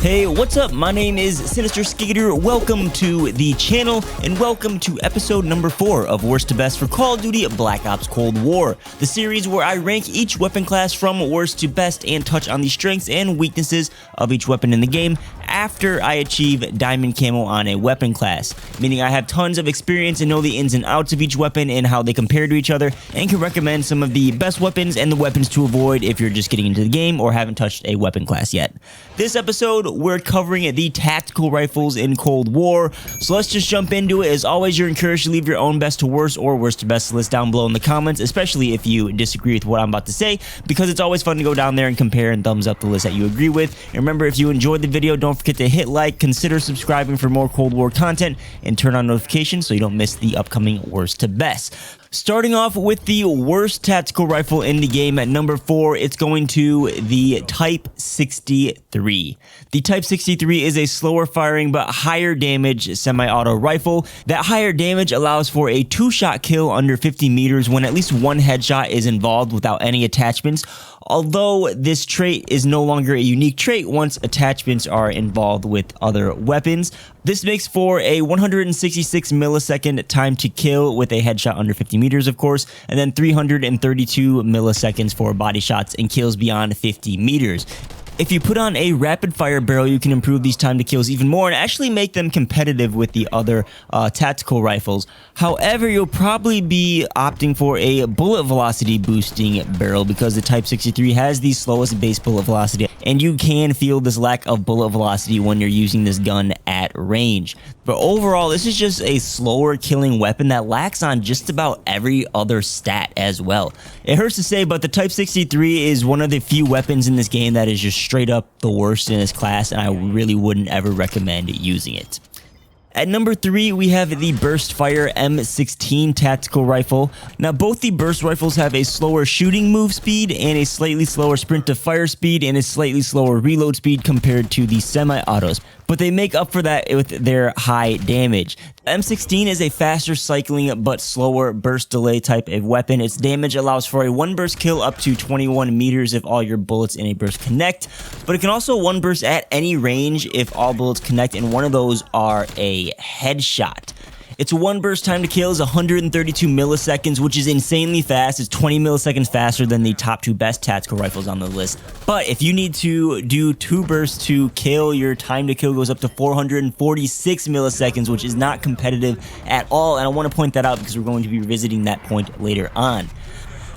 Hey, what's up? My name is Sinister Skater. Welcome to the channel and welcome to episode number 4 of Worst to Best for Call of Duty Black Ops Cold War, the series where I rank each weapon class from worst to best and touch on the strengths and weaknesses of each weapon in the game after I achieve Diamond Camo on a weapon class, meaning I have tons of experience and know the ins and outs of each weapon and how they compare to each other, and can recommend some of the best weapons and the weapons to avoid if you're just getting into the game or haven't touched a weapon class yet. This episode, we're covering the tactical rifles in Cold War, so let's just jump into it. As always, you're encouraged to leave your own best to worst or worst to best list down below in the comments, especially if you disagree with what I'm about to say, because it's always fun to go down there and compare and thumbs up the list that you agree with. And remember, if you enjoyed the video, don't forget to hit like, consider subscribing for more Cold War content, and turn on notifications so you don't miss the upcoming worst to best. Starting off with the worst tactical rifle in the game at number 4, it's going to the Type 63. The Type 63 is a slower firing but higher damage semi-auto rifle. That higher damage allows for a 2-shot kill under 50 meters when at least one headshot is involved without any attachments, although this trait is no longer a unique trait once attachments are involved with other weapons. This makes for a 166 millisecond time to kill with a headshot under 50 meters, of course, and then 332 milliseconds for body shots and kills beyond 50 meters. If you put on a rapid fire barrel, you can improve these time to kills even more and actually make them competitive with the other tactical rifles. However, you'll probably be opting for a bullet velocity boosting barrel because the Type 63 has the slowest base bullet velocity, and you can feel this lack of bullet velocity when you're using this gun at range. But overall, this is just a slower killing weapon that lacks on just about every other stat as well. It hurts to say, but the Type 63 is one of the few weapons in this game that is just straight up the worst in its class, and I really wouldn't ever recommend using it. At number 3, we have the Burst Fire M16 tactical rifle. Now, both the burst rifles have a slower shooting move speed and a slightly slower sprint to fire speed and a slightly slower reload speed compared to the semi-autos, but they make up for that with their high damage. The M16 is a faster cycling but slower burst delay type of weapon. Its damage allows for a 1 burst kill up to 21 meters if all your bullets in a burst connect, but it can also 1 burst at any range if all bullets connect, and one of those are a headshot. Its 1 burst time to kill is 132 milliseconds, which is insanely fast. It's 20 milliseconds faster than the top 2 best tactical rifles on the list. But if you need to do 2 bursts to kill, your time to kill goes up to 446 milliseconds, which is not competitive at all. And I want to point that out because we're going to be revisiting that point later on.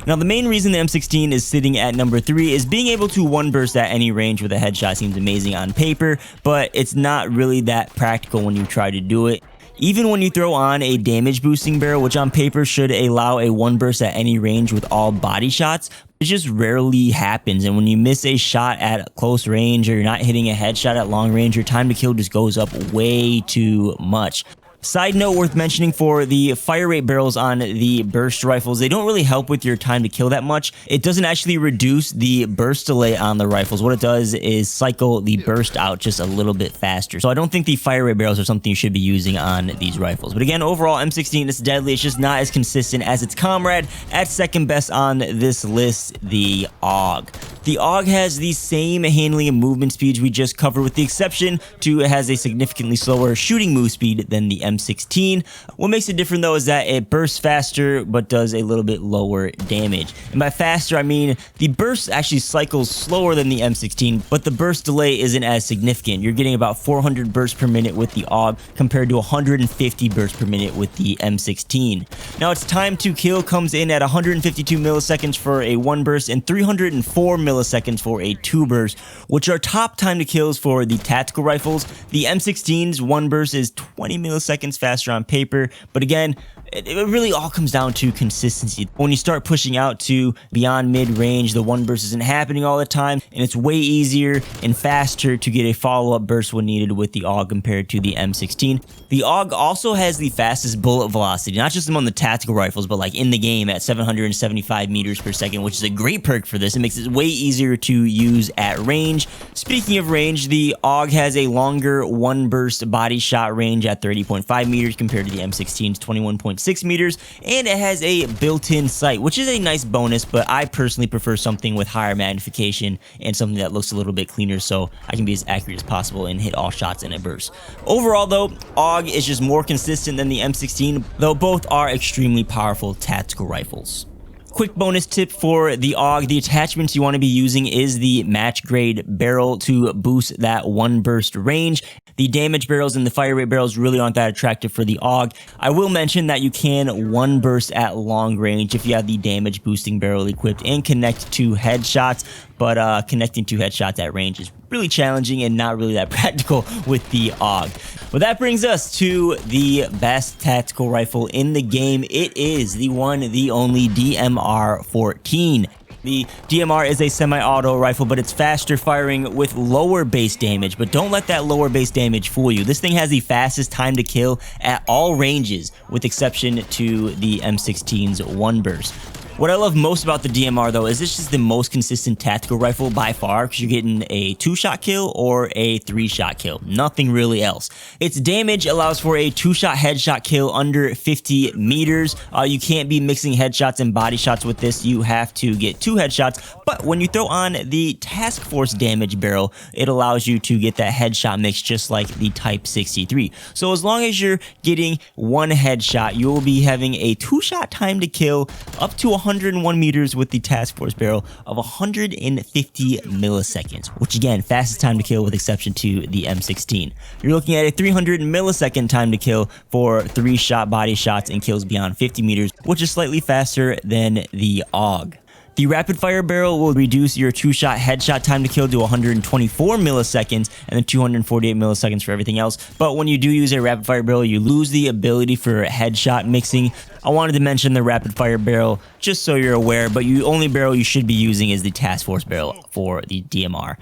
Now, the main reason the M16 is sitting at number 3 is being able to 1 burst at any range with a headshot seems amazing on paper, but it's not really that practical when you try to do it. Even when you throw on a damage boosting barrel, which on paper should allow a 1 burst at any range with all body shots, it just rarely happens. And when you miss a shot at close range or you're not hitting a headshot at long range, your time to kill just goes up way too much. Side note worth mentioning for the fire rate barrels on the burst rifles, they don't really help with your time to kill that much. It doesn't actually reduce the burst delay on the rifles. What it does is cycle the burst out just a little bit faster. So I don't think the fire rate barrels are something you should be using on these rifles. But again, overall, M16 is deadly. It's just not as consistent as its comrade. At second best on this list, the AUG. The AUG has the same handling and movement speeds we just covered, with the exception to it has a significantly slower shooting move speed than the M16. What makes it different though is that it bursts faster but does a little bit lower damage. And by faster, I mean the burst actually cycles slower than the M16, but the burst delay isn't as significant. You're getting about 400 bursts per minute with the AUG compared to 150 bursts per minute with the M16. Now, its time to kill comes in at 152 milliseconds for a 1 burst and 304 milliseconds for a 2 burst, which are top time to kills for the tactical rifles. The M16's 1 burst is 20 milliseconds faster on paper, but again, it really all comes down to consistency. When you start pushing out to beyond mid-range, the 1 burst isn't happening all the time, and it's way easier and faster to get a follow-up burst when needed with the AUG compared to the M16. The AUG also has the fastest bullet velocity, not just among the tactical rifles, but like in the game at 775 meters per second, which is a great perk for this. It makes it way easier to use at range. Speaking of range, the AUG has a longer 1 burst body shot range at 30.5 meters compared to the M16's 21.6 1.6 meters, and it has a built-in sight, which is a nice bonus, but I personally prefer something with higher magnification and something that looks a little bit cleaner so I can be as accurate as possible and hit all shots in a burst. Overall though, AUG is just more consistent than the M16, though both are extremely powerful tactical rifles. Quick bonus tip for the AUG, the attachments you want to be using is the match grade barrel to boost that one burst range. The damage barrels and the fire rate barrels really aren't that attractive for the AUG. I will mention that you can one burst at long range if you have the damage boosting barrel equipped and connect to headshots, but connecting to headshots at range is really challenging and not really that practical with the AUG. Well, that brings us to the best tactical rifle in the game. It is the one, the only DMR-14. The DMR is a semi-auto rifle, but it's faster firing with lower base damage, but don't let that lower base damage fool you. This thing has the fastest time to kill at all ranges, with exception to the M16's one burst. What I love most about the DMR though is this is the most consistent tactical rifle by far, because you're getting a 2-shot kill or a 3-shot kill, nothing really else. Its damage allows for a 2-shot headshot kill under 50 meters. You can't be mixing headshots and body shots with this, you have to get 2 headshots, but when you throw on the task force damage barrel, it allows you to get that headshot mix just like the Type 63. So as long as you're getting 1 headshot, you will be having a 2-shot time to kill up to 101 meters with the task force barrel of 150 milliseconds, which again, fastest time to kill with exception to the M16. You're looking at a 300 millisecond time to kill for 3-shot body shots and kills beyond 50 meters, which is slightly faster than the AUG. The rapid fire barrel will reduce your 2-shot headshot time to kill to 124 milliseconds and then 248 milliseconds for everything else. But when you do use a rapid fire barrel, you lose the ability for headshot mixing. I wanted to mention the rapid fire barrel just so you're aware, but the only barrel you should be using is the task force barrel for the DMR.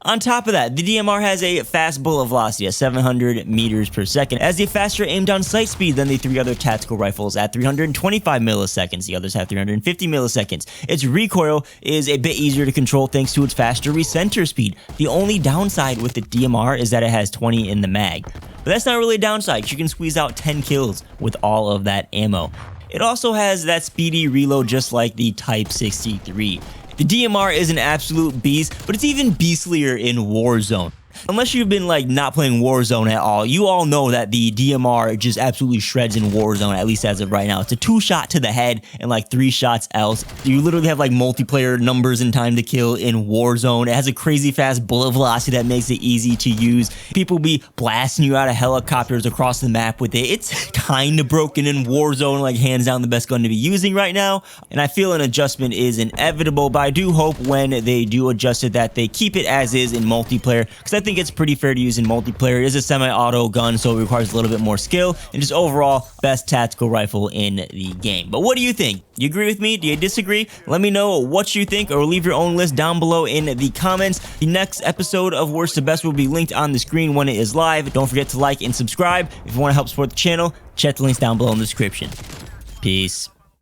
On top of that, the DMR has a fast bullet velocity at 700 meters per second, has a faster aim down sight speed than the 3 other tactical rifles at 325 milliseconds. The others have 350 milliseconds. Its recoil is a bit easier to control thanks to its faster recenter speed. The only downside with the DMR is that it has 20 in the mag. But that's not really a downside, you can squeeze out 10 kills with all of that ammo. It also has that speedy reload just like the Type 63. The DMR is an absolute beast, but it's even beastlier in Warzone. Unless you've been like not playing Warzone at all, you all know that the DMR just absolutely shreds in Warzone, at least as of right now. It's a 2-shot to the head and like 3 shots else. You literally have like multiplayer numbers and time to kill in Warzone. It has a crazy fast bullet velocity that makes it easy to use. People be blasting you out of helicopters across the map with it. It's kind of broken in Warzone, like hands down the best gun to be using right now. And I feel an adjustment is inevitable, but I do hope when they do adjust it that they keep it as is in multiplayer, because I think it's pretty fair to use in multiplayer. It is a semi-auto gun, so it requires a little bit more skill, and just overall best tactical rifle in the game. But what do you think? You agree with me? Do you disagree? Let me know what you think, or leave your own list down below in the comments. The next episode of Worst to Best will be linked on the screen when it is live. Don't forget to like and subscribe. If you want to help support the channel, check the links down below in the description. Peace.